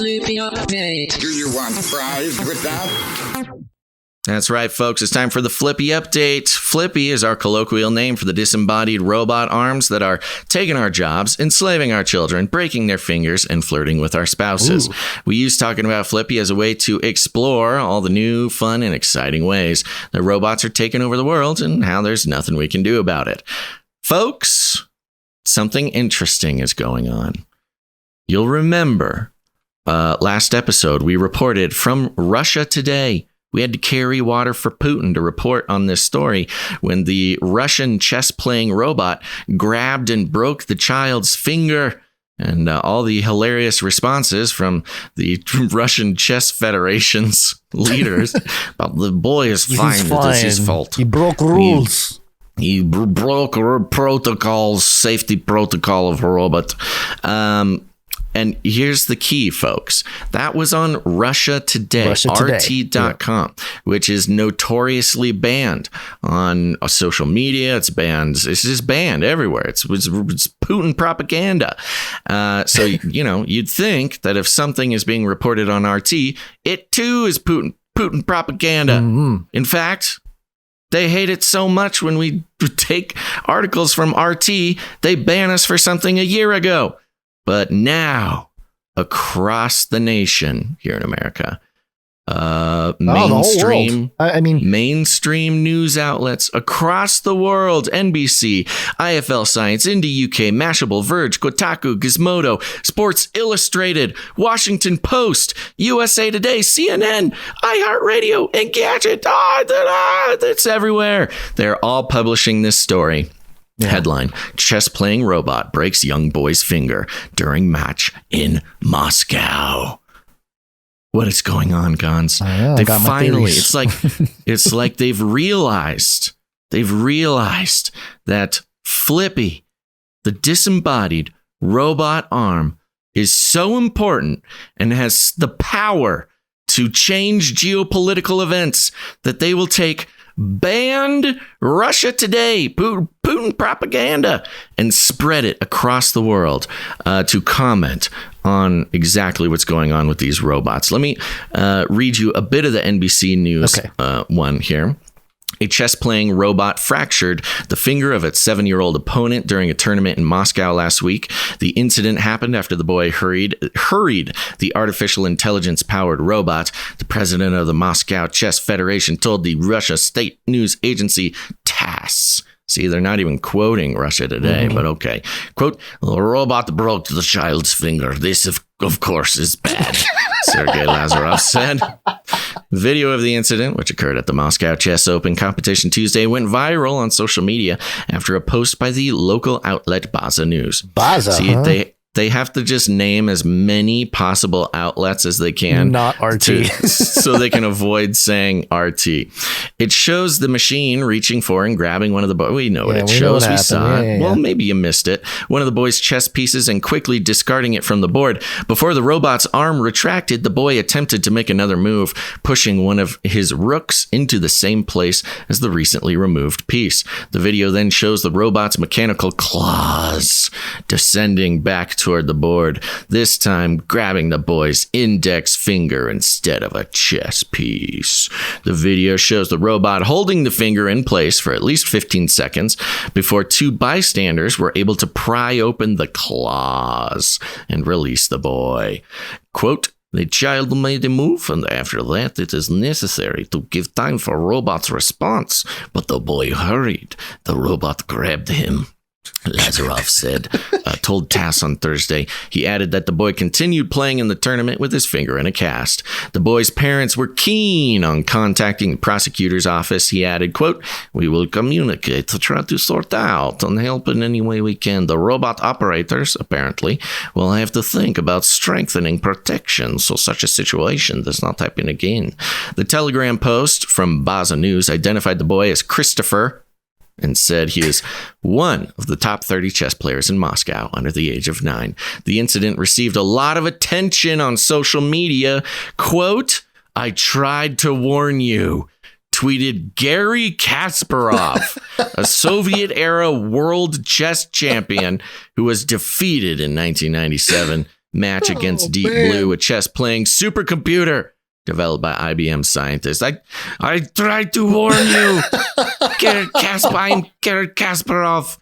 Flippy Update. Do you want fries with that? That's right, folks. It's time for the Flippy Update. Flippy is our colloquial name for the disembodied robot arms that are taking our jobs, enslaving our children, breaking their fingers, and flirting with our spouses. Ooh. We use talking about Flippy as a way to explore all the new, fun, and exciting ways that robots are taking over the world and how there's nothing we can do about it. Folks, something interesting is going on. You'll remember last episode we reported from Russia Today. We had to carry water for Putin to report on this story when the Russian chess-playing robot grabbed and broke the child's finger, and all the hilarious responses from the Russian Chess Federation's leaders about the boy is fine. It's his fault. He broke rules. He broke protocols, safety protocol of a robot. And here's the key, folks. That was on Russia Today, RT.com, which is notoriously banned on social media. It's banned. It's just banned everywhere. It's Putin propaganda. So, you'd think that if something is being reported on RT, it too is Putin propaganda. Mm-hmm. In fact, they hate it so much when we take articles from RT, they ban us for something a year ago. But now, across the nation here in America, mainstream news outlets across the world, NBC, IFL Science, Indie UK, Mashable, Verge, Kotaku, Gizmodo, Sports Illustrated, Washington Post, USA Today, CNN, iHeartRadio, Engadget, it's everywhere. They're all publishing this story. Yeah. Headline, chess-playing robot breaks young boy's finger during match in Moscow. What is going on, Gons? They finally, it's like they've realized that Flippy, the disembodied robot arm, is so important and has the power to change geopolitical events that they will take banned Russia Today, Putin propaganda, and spread it across the world to comment on exactly what's going on with these robots. Let me read you a bit of the NBC News one here. A chess-playing robot fractured the finger of its 7-year-old opponent during a tournament in Moscow last week. The incident happened after the boy hurried the artificial intelligence-powered robot. The president of the Moscow Chess Federation told the Russia state news agency TASS. See, they're not even quoting Russia Today, but okay. Quote, the robot broke the child's finger. This, of course, is bad, Sergei Lazarov said. Video of the incident, which occurred at the Moscow Chess Open competition Tuesday, went viral on social media after a post by the local outlet Baza News. See, they have to just name as many possible outlets as they can. Not RT. So they can avoid saying RT. It shows the machine reaching for and grabbing one of the boys. We know what it shows. We saw it. Well, maybe you missed it. One of the boy's chess pieces and quickly discarding it from the board. Before the robot's arm retracted, the boy attempted to make another move, pushing one of his rooks into the same place as the recently removed piece. The video then shows the robot's mechanical claws descending back toward the board, this time grabbing the boy's index finger instead of a chess piece. The video shows the robot holding the finger in place for at least 15 seconds before two bystanders were able to pry open the claws and release the boy. Quote, the child made a move, and after that, it is necessary to give time for robot's response. But the boy hurried. The robot grabbed him, Lazarov said, told TASS on Thursday. He added that the boy continued playing in the tournament with his finger in a cast. The boy's parents were keen on contacting the prosecutor's office. He added, quote, we will communicate to try to sort out and help in any way we can. The robot operators, apparently, will have to think about strengthening protection so such a situation does not happen again. The Telegram post from Baza News identified the boy as Christopher and said he is one of the top 30 chess players in Moscow under the age of 9. The incident received a lot of attention on social media. Quote, I tried to warn you, tweeted Garry Kasparov, a Soviet-era world chess champion who was defeated in 1997 match against Deep Blue, a chess-playing supercomputer developed by IBM scientists. I tried to warn you, Garrett Kasparov.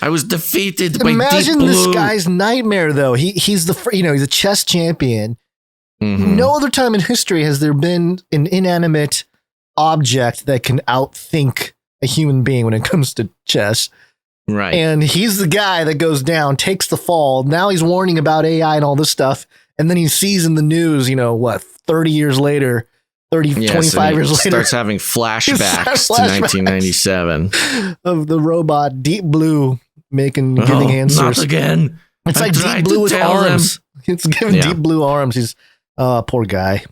I was defeated by Deep Blue. Imagine this guy's nightmare, though. He's he's a chess champion. Mm-hmm. No other time in history has there been an inanimate object that can outthink a human being when it comes to chess. Right. And he's the guy that goes down, takes the fall. Now he's warning about AI and all this stuff. And then he sees in the news, 30 years later, 25 years later. Starts having flashbacks to 1997. Of the robot Deep Blue giving answers. Not again. It's like Deep Blue with arms. It's giving Deep Blue arms. He's, poor guy.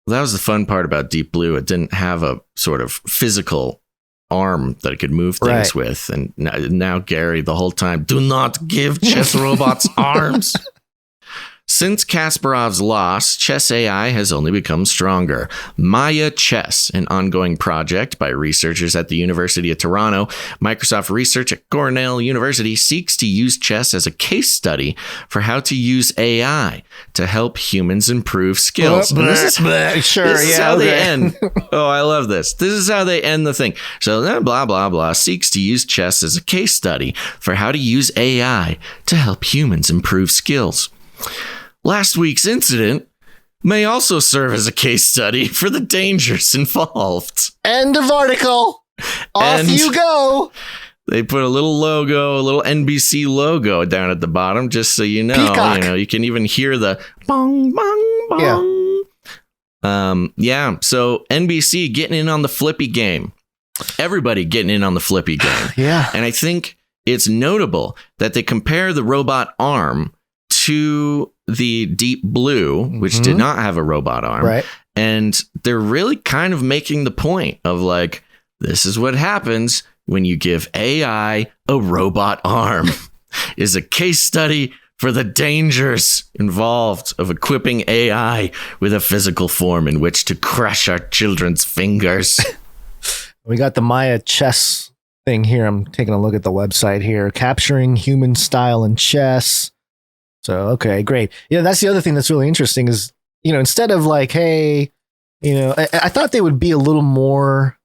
Well, that was the fun part about Deep Blue. It didn't have a sort of physical arm that it could move things with. And now Gary, the whole time, do not give chess robots arms. Since Kasparov's loss, chess AI has only become stronger. Maya Chess, an ongoing project by researchers at the University of Toronto, Microsoft research at Cornell University, seeks to use chess as a case study for how to use AI to help humans improve skills. This is how they end. Oh, I love this. This is how they end the thing. So blah, blah, blah, seeks to use chess as a case study for how to use AI to help humans improve skills. Last week's incident may also serve as a case study for the dangers involved. End of article. Off you go. They put a little logo, a little NBC logo down at the bottom, just so you know. Peacock. You can even hear the bong, bong, bong. So NBC getting in on the flippy game. Everybody getting in on the flippy game. Yeah. And I think it's notable that they compare the robot arm to the Deep Blue, which did not have a robot arm. Right. And they're really kind of making the point of like, this is what happens when you give AI a robot arm. Is a case study for the dangers involved of equipping AI with a physical form in which to crush our children's fingers. We got the Maya Chess thing here. I'm taking a look at the website here. Capturing human style in chess. So, okay, great. Yeah, that's the other thing that's really interesting is, instead of like, hey, I thought they would be a little more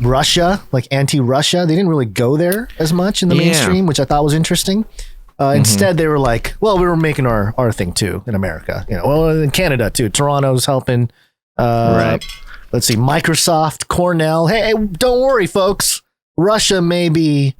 Russia, like anti-Russia. They didn't really go there as much in the mainstream, which I thought was interesting. Instead, they were like, well, we were making our thing too in America, well, in Canada too. Toronto's helping. Right. Let's see, Microsoft, Cornell. Hey, don't worry, folks. Russia may be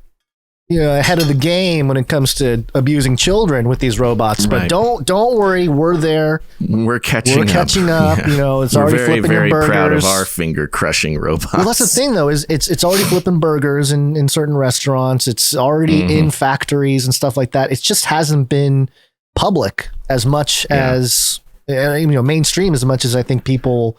ahead of the game when it comes to abusing children with these robots, but don't worry, we're there. We're catching up. Yeah. It's already very, flipping very burgers. Proud of our finger crushing robots. Well, that's the thing though, is it's already flipping burgers in certain restaurants. It's already in factories and stuff like that. It just hasn't been public as much as mainstream as much as I think people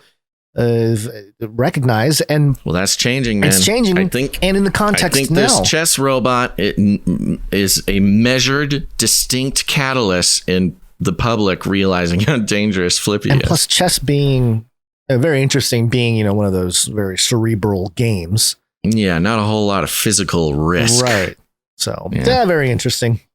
recognize. And well, that's changing, man. It's changing. I think, and in the context now, this chess robot is a measured, distinct catalyst in the public realizing how dangerous Flippy is. And plus, chess being very interesting, being one of those very cerebral games. Yeah, not a whole lot of physical risk. Right. So, very interesting.